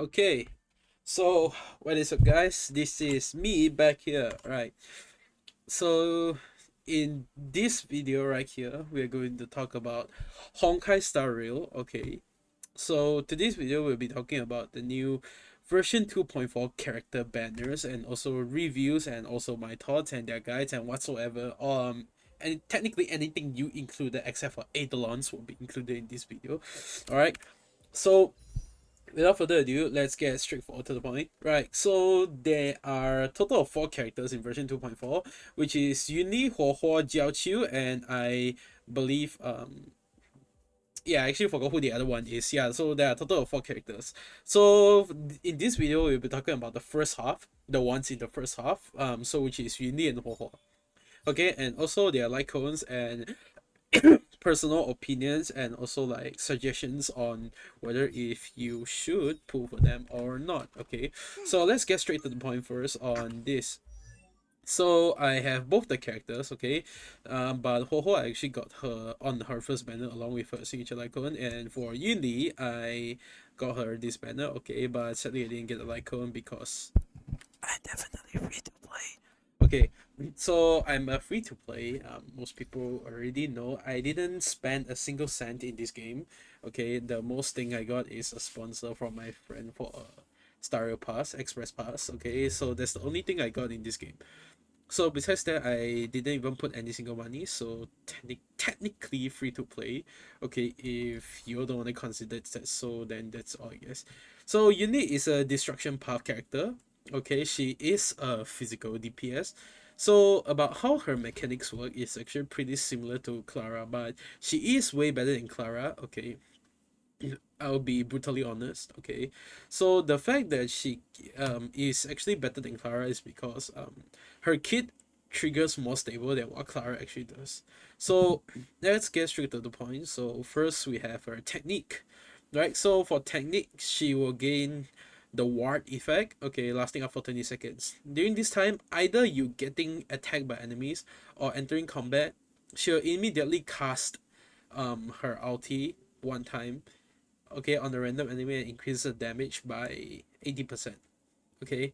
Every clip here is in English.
Okay, so what is up, guys? This is me back here, right? So, in this video right here, we are going to talk about Honkai Star Rail. Okay, so today's video we'll be talking about the new version 2.4 character banners and also reviews and also my thoughts and their guides and whatsoever. And technically anything you included except for Eidolons will be included in this video. All right, so without further ado, let's get straight forward to the point. Right, so there are a total of 4 characters in version 2.4, which is Yunli, Huohuo, Jiaoqiu, and I believe yeah, I actually forgot who the other one is. Yeah, so there are a total of 4 characters. So in this video, we'll be talking about the first half, the ones in the first half, so which is Yunli and Huohuo. Okay, and also their like cones and personal opinions and also like suggestions on whether if you should pull for them or not. Okay, so let's get straight to the point first on this. So I have both the characters, okay, but Ho I actually got her on her first banner along with her signature icon, and for Yunli I got her this banner, okay, but sadly I didn't get the icon because I definitely free to play. Okay, so I'm a free to play. Most people already know I didn't spend a single cent in this game. Okay, the most thing I got is a sponsor from my friend for a Stereo Pass, Express Pass. Okay, so that's the only thing I got in this game. So besides that, I didn't even put any single money. So technically free to play. Okay, if you don't want to consider that, so then that's all I guess. So Yunli is a destruction path character. Okay, she is a physical DPS. So about how her mechanics work is actually pretty similar to Clara, but she is way better than Clara. Okay, I'll be brutally honest. Okay, so the fact that she is actually better than Clara is because her kit triggers more stable than what Clara actually does. So let's get straight to the point. So first we have her technique, right? So for technique, she will gain the ward effect, okay, lasting up for 20 seconds. During this time, either you getting attacked by enemies or entering combat, she'll immediately cast her ulti one time, okay, on a random enemy and increase the damage by 80%. Okay,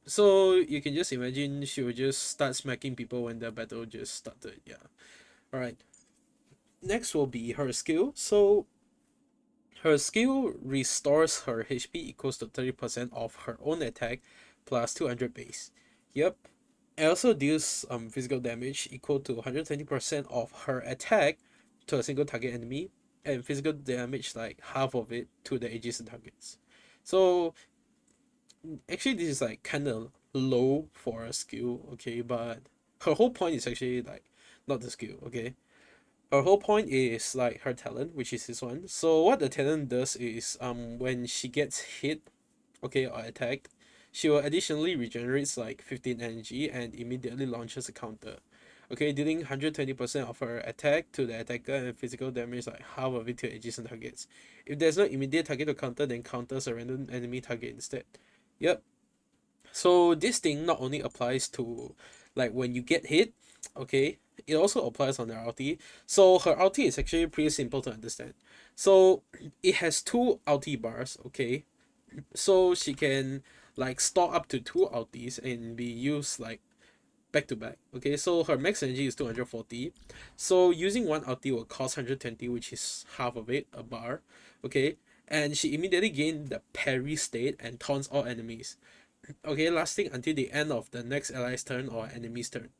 so you can just imagine she will just start smacking people when the battle just started. Yeah, all right, next will be her skill. So her skill restores her HP equals to 30% of her own attack plus 200 base. Yep, it also deals physical damage equal to 120% of her attack to a single target enemy, and physical damage like half of it to the adjacent targets. So actually this is like kind of low for a skill, okay, but her whole point is actually like not the skill, okay. Her whole point is like her talent, which is this one. So what the talent does is when she gets hit, okay, or attacked, she will additionally regenerates like 15 energy and immediately launches a counter. Okay, dealing 120% of her attack to the attacker and physical damage like half of it to adjacent targets. If there's no immediate target to counter, then counters a random enemy target instead. Yep. So this thing not only applies to like when you get hit, okay, it also applies on their ulti. So her ulti is actually pretty simple to understand. So it has two ulti bars, okay. So she can like store up to two ultis and be used like back to back. Okay, so her max energy is 240. So using one ulti will cost 120, which is half of it, a bar. Okay, and she immediately gained the parry state and taunts all enemies. Okay, lasting until the end of the next ally's turn or enemy's turn.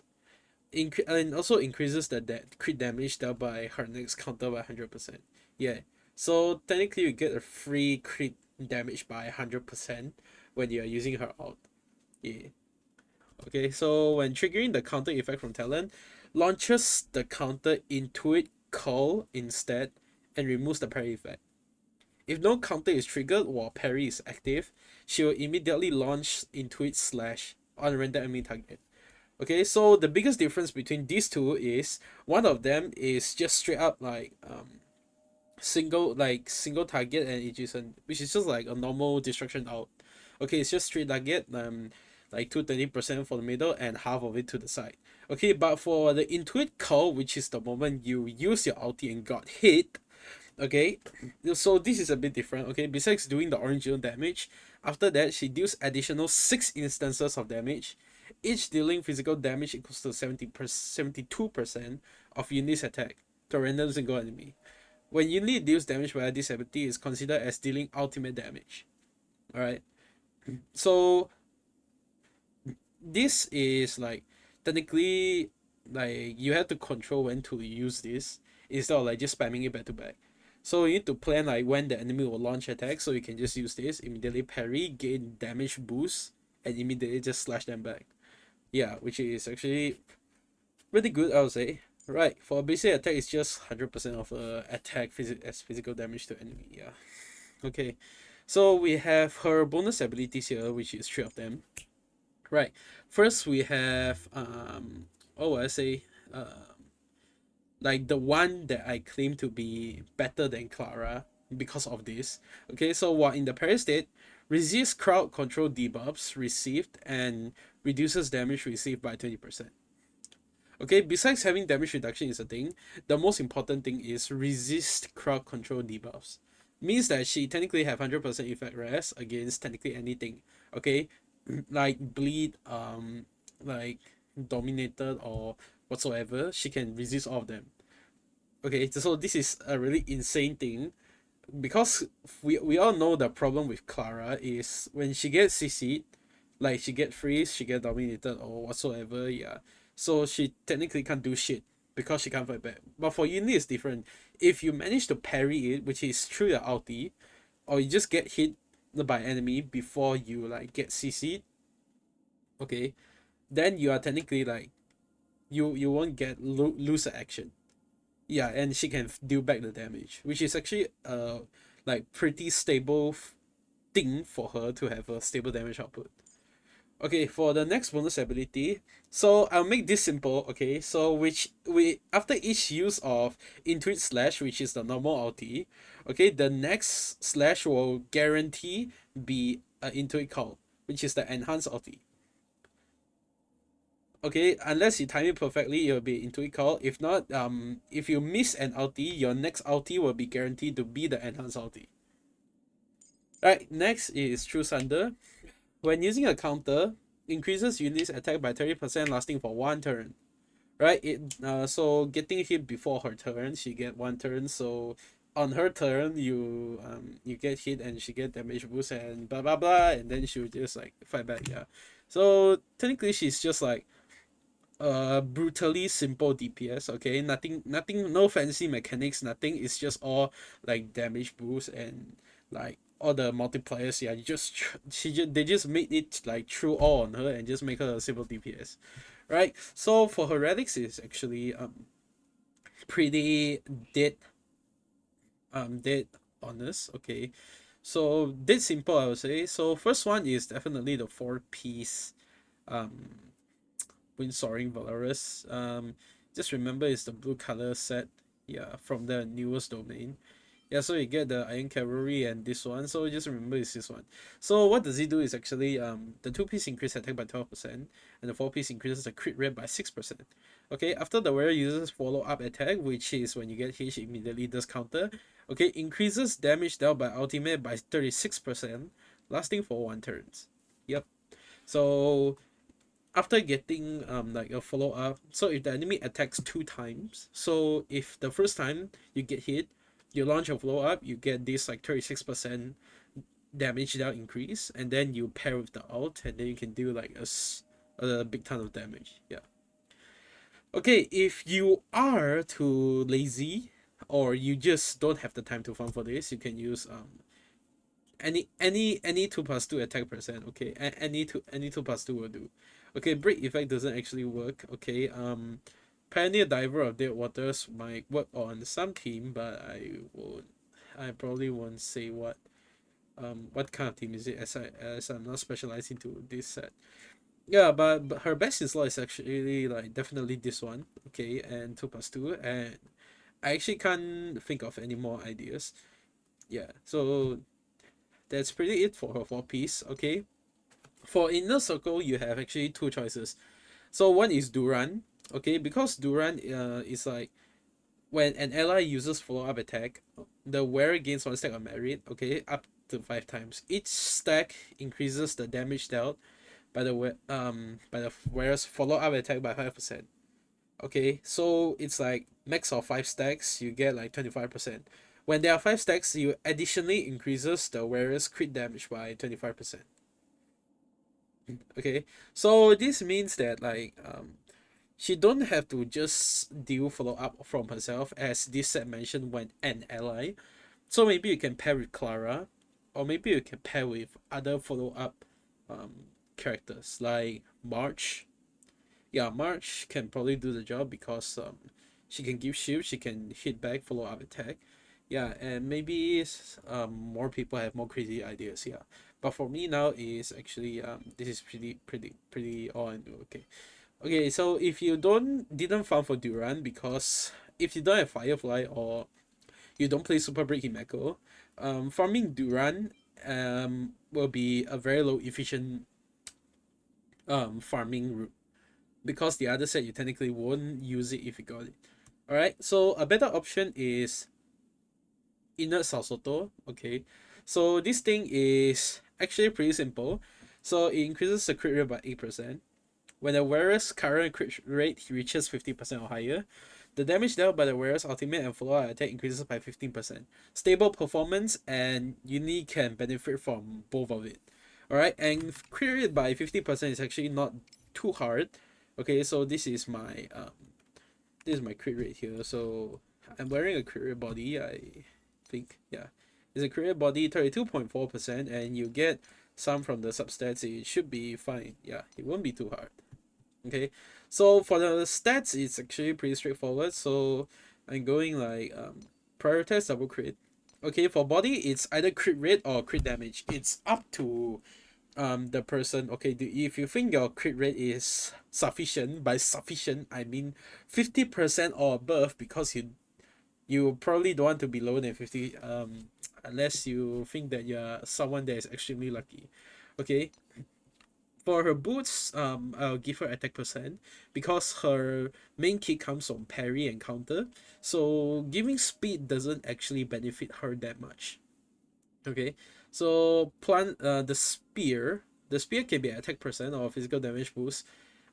And also increases the crit damage dealt by her next counter by 100%. Yeah, so technically you get a free crit damage by 100% when you are using her ult. Yeah. Okay, so when triggering the counter effect from talent, launches the counter into it call instead and removes the parry effect. If no counter is triggered while parry is active, she will immediately launch into it slash on a random enemy target. Okay, so the biggest difference between these two is one of them is just straight up like single target and adjacent, which is just like a normal destruction out. Okay, it's just straight target, like 230% for the middle and half of it to the side. Okay, but for the intuit call, which is the moment you use your ulti and got hit, Okay, so this is a bit different. Okay, besides doing the original damage, after that she deals additional 6 instances of damage, each dealing physical damage equals to 72% of Yunli's attack to a random single enemy. When Yunli deals damage via this ability, is considered as dealing ultimate damage. Alright, so this is like technically like you have to control when to use this instead of like just spamming it back to back. So you need to plan like when the enemy will launch attack, so you can just use this, immediately parry, gain damage boost, and immediately just slash them back. Yeah, which is actually really good, I would say. Right, for basic attack, it's just 100% of attack as physical damage to enemy. Yeah. Okay, so we have her bonus abilities here, which is 3 of them. Right. First, we have what would I say? Like the one that I claim to be better than Clara because of this. Okay, so while in the parry state, resists crowd control debuffs received and reduces damage received by 20%. Okay, besides having damage reduction is a thing, the most important thing is resist crowd control debuffs. Means that she technically have 100% effect rest against technically anything. Okay, like bleed, like dominated or whatsoever, she can resist all of them. Okay, so this is a really insane thing because we all know the problem with Clara is when she gets CC'd, like she get freeze, she get dominated or whatsoever, yeah. So she technically can't do shit because she can't fight back. But for Yunli it's different. If you manage to parry it, which is through your ulti, or you just get hit by enemy before you like get CC'd, okay, then you are technically like you won't get lose action. Yeah, and she can deal back the damage, which is actually like pretty stable thing for her to have a stable damage output. Okay, for the next bonus ability, so I'll make this simple. Okay, so which we after each use of intuit slash, which is the normal ulti, okay, the next slash will guarantee be an intuit call, which is the enhanced ulti. Okay, unless you time it perfectly, it will be intuit call. If not, if you miss an ulti, your next ulti will be guaranteed to be the enhanced ulti. Right, next is True Thunder. When using a counter, increases Yunli's attack by 30% lasting for 1 turn. Right, so getting hit before her turn, she get 1 turn. So on her turn, you get hit and she get damage boost and blah blah blah, and then she will just like fight back. Yeah, so technically she's just like brutally simple DPS. Okay, nothing, no fancy mechanics, nothing. It's just all like damage boost and like all the multipliers. Yeah, they just made it like true all on her and just make her a simple DPS, right? So for her relics is actually pretty dead dead honest. Okay, so dead simple, I would say. So first one is definitely the 4 piece Windsoring Valorous. Just remember it's the blue color set. Yeah, from the newest domain. Yeah, so you get the Iron Cavalry and this one. So just remember it's this one. So what does it do is actually the 2 piece increase attack by 12% and the 4 piece increases the crit rate by 6%. Okay, after the wearer uses follow up attack, which is when you get hit, she immediately does counter. Okay, increases damage dealt by ultimate by 36%, lasting for 1 turn. Yep. So after getting like a follow up, so if the enemy attacks 2 times, so if the first time you get hit, you launch a follow up, you get this like 36% damage dealt increase, and then you pair with the ult, and then you can do like a big ton of damage. Yeah. Okay, if you are too lazy or you just don't have the time to farm for this, you can use any 2+2 attack percent. Okay, any 2+2 will do. Okay, break effect doesn't actually work. Okay, Pioneer Diver of Dead Waters might work on some team, but I probably won't say what kind of team is it, as I'm not specialized into this set. Yeah, but her best in slot is actually like definitely this one. Okay, and 2+2, and I actually can't think of any more ideas. Yeah, so that's pretty it for her 4 piece. Okay, for inner circle you have actually 2 choices. So one is Duran. Okay, because Duran is like when an ally uses follow-up attack, the wearer gains one stack of merit, okay, up to 5 times. Each stack increases the damage dealt by the wearer's follow-up attack by 5%. Okay, so it's like max of 5 stacks, you get like 25%. When there are 5 stacks, you additionally increases the wearer's crit damage by 25%. Okay, so this means that like she don't have to just deal follow up from herself, as this set mentioned when an ally. So maybe you can pair with Clara, or maybe you can pair with other follow up characters like March. Yeah, March can probably do the job because she can give shield, she can hit back, follow up attack. Yeah, and maybe more people have more crazy ideas. Yeah, but for me now is actually this is pretty all I do. Okay. Okay, so if you didn't farm for Duran because if you don't have Firefly or you don't play Super Break in Mako, farming Duran will be a very low efficient farming route because the other set you technically won't use it if you got it. Alright, so a better option is Inert Salsoto. Okay, so this thing is actually pretty simple. So it increases the crit rate by 8%. When the wearer's current crit rate reaches 50% or higher, the damage dealt by the wearer's ultimate and follow-up attack increases by 15%. Stable performance, and Yunli can benefit from both of it. Alright, and crit rate by 50% is actually not too hard. Okay, so this is my crit rate here. So I'm wearing a crit rate body, I think. Yeah. It's a crit rate body 32.4%, and you get some from the substats. It should be fine. Yeah, it won't be too hard. Okay, so for the stats, it's actually pretty straightforward. So I'm going like prioritize double crit. Okay, for body, it's either crit rate or crit damage. It's up to the person. Okay, if you think your crit rate is sufficient, by sufficient I mean 50% or above, because you probably don't want to be lower than 50 unless you think that you're someone that is extremely lucky. Okay, for her boots, I'll give her attack percent because her main kit comes from parry and counter. So giving speed doesn't actually benefit her that much. Okay, so the spear. The spear can be attack percent or physical damage boost.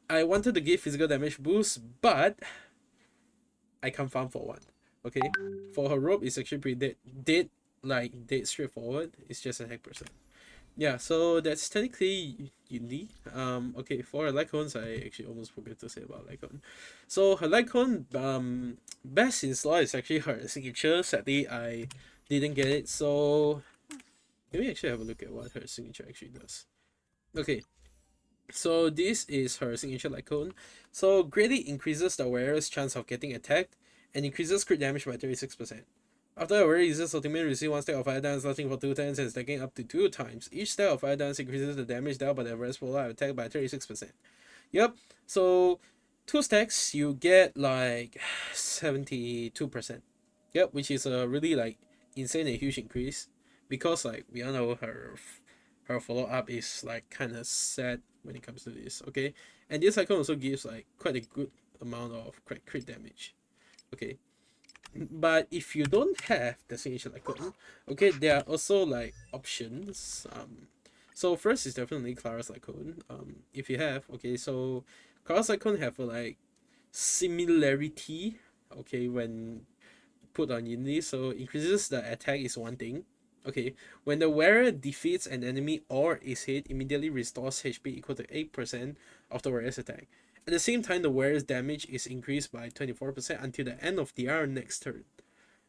I wanted to give physical damage boost, but I can't farm for one. Okay, for her rope, it's actually pretty dead straightforward. It's just attack percent. Yeah, so that's technically Yunli. Okay, for her Lycons, I actually almost forgot to say about Lycon. So her Lycon, best in slot is actually her signature. Sadly, I didn't get it. So let me actually have a look at what her signature actually does. Okay, so this is her signature Lycon. So greatly increases the wearer's chance of getting attacked and increases crit damage by 36%. After a wearer uses ultimate, receive one stack of fire dance lasting for 2 turns and stacking up to 2 times. Each stack of fire dance increases the damage dealt by the wearer's follow-up attack by 36%. Yep, so 2 stacks you get like 72%. Yep, which is a really like insane and huge increase because like we all know her follow-up is like kind of sad when it comes to this. Okay, and this icon also gives like quite a good amount of crit damage. Okay, but if you don't have the signature icon, okay, there are also like options. So first is definitely Clara's icon. If you have, okay, so Clara's icon have a like similarity. Okay, when put on Yunli, so increases the attack is one thing. Okay, when the wearer defeats an enemy or is hit, immediately restores HP equal to 8% of the wearer's attack. At the same time, the wearer's damage is increased by 24% until the end of the hour next turn.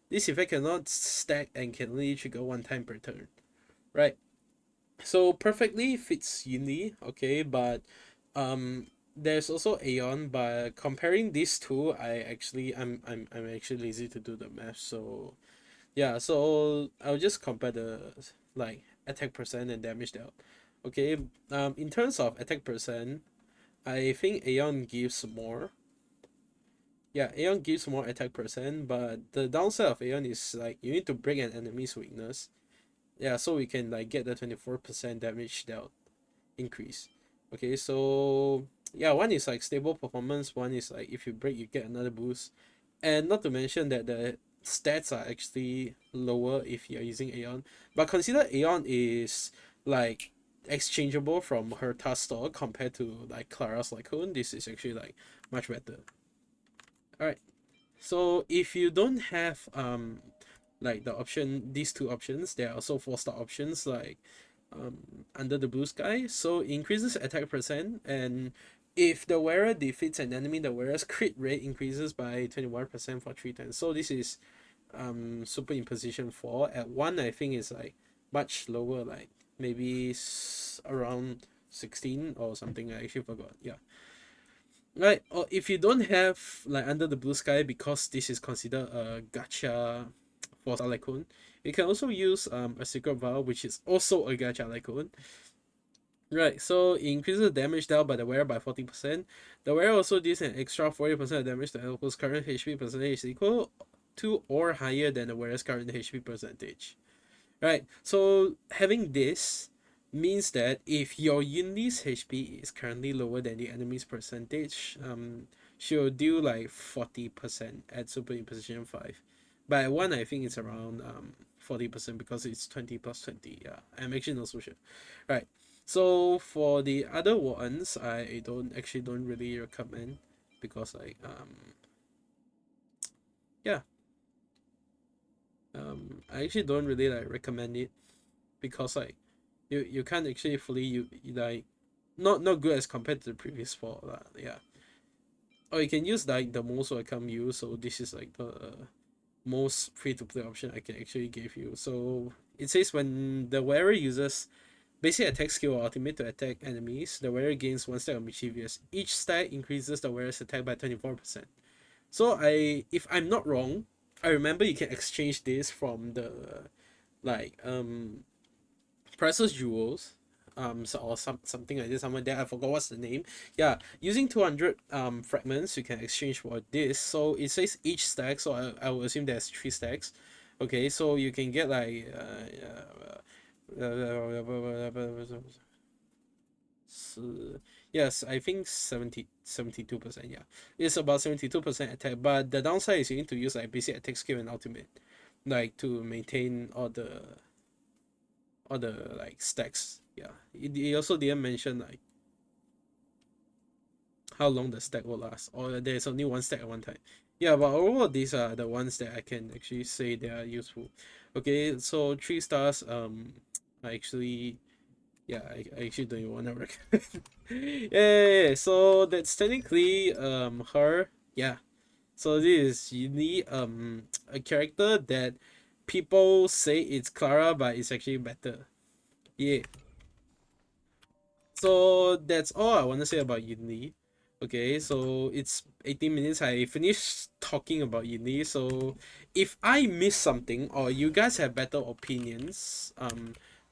This effect cannot stack and can only trigger one time per turn. Right. So perfectly fits Yunli, okay, but there's also Aeon, but comparing these two, I'm actually lazy to do the math, so yeah, so I'll just compare the like attack percent and damage dealt. Okay, in terms of attack percent, I think Aeon gives more. Yeah, Aeon gives more attack percent, but the downside of Aeon is like you need to break an enemy's weakness. Yeah, so we can like get the 24% damage dealt increase. Okay, so yeah, one is like stable performance, one is like if you break you get another boost. And not to mention that the stats are actually lower if you're using Aeon. But consider Aeon is like exchangeable from her task store compared to like Clara's Lycoon. This is actually like much better. Alright. So if you don't have like the option, these two options, there are also 4-star options like under the blue sky. So increases attack percent, and if the wearer defeats an enemy, the wearer's crit rate increases by 21% for 3 times. So this is super in position 4. At 1 I think is like much lower, like maybe around 16 or something. I actually forgot. Yeah. Right, or if you don't have like under the blue sky, because this is considered a gacha for Lycoon, you can also use a secret vial, which is also a gacha Lycoon. Right, so it increases the damage dealt by the wearer by 40%. The wearer also deals an extra 40% of damage to whose current HP percentage is equal to or higher than the wearer's current HP percentage. Right, so having this means that if your Yunli's HP is currently lower than the enemy's percentage, she'll deal like 40% at super imposition 5. But at 1 I think it's around 40% because it's 20 plus 20. Yeah, I'm actually not so sure. Right. So for the other ones, I don't really recommend, because like yeah, I actually don't really like recommend it, because like you can't actually fully you like not good as compared to the previous four lah. Yeah. Or you can use like the most welcome use. So this is like the most free to play option I can actually give you. So it says when the wearer uses basic attack skill or ultimate to attack enemies, the wearer gains 1 stack of mischievous. Each stack increases the wearer's attack by 24%. So if I'm not wrong, I remember you can exchange this from the like priceless jewels, so, or something like this, somewhere there. I forgot what's the name. Yeah, using 200 fragments you can exchange for this. So it says each stack, so I will assume there's 3 stacks. Okay, so you can get like yes, I think 72%. Yeah, it's about 72% attack, but the downside is you need to use like basic attack skill and ultimate, like to maintain all the like stacks. Yeah, it also didn't mention like how long the stack will last, or there's only one stack at one time. Yeah, but overall these are the ones that I can actually say they are useful. Okay, so 3 stars. I actually, yeah, I actually don't even want to recommend. Yeah, so that's technically her. Yeah, so this is Yunli, a character that people say it's Clara, but it's actually better. Yeah. So that's all I want to say about Yunli. Okay, so it's 18 minutes. I finished talking about Yunli. So if I miss something, or you guys have better opinions,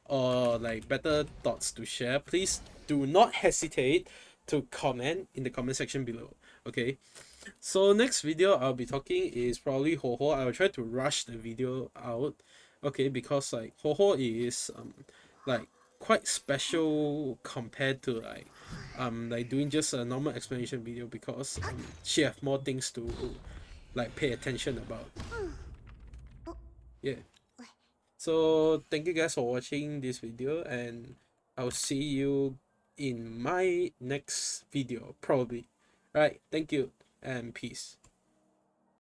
or like better thoughts to share, please do not hesitate to comment in the comment section below. Okay, so next video I'll be talking is probably huohuo. I will try to rush the video out, okay, because like huohuo is like quite special compared to like doing just a normal explanation video, because she have more things to like pay attention about. Yeah. So thank you guys for watching this video, and I'll see you in my next video probably. Right, thank you and peace.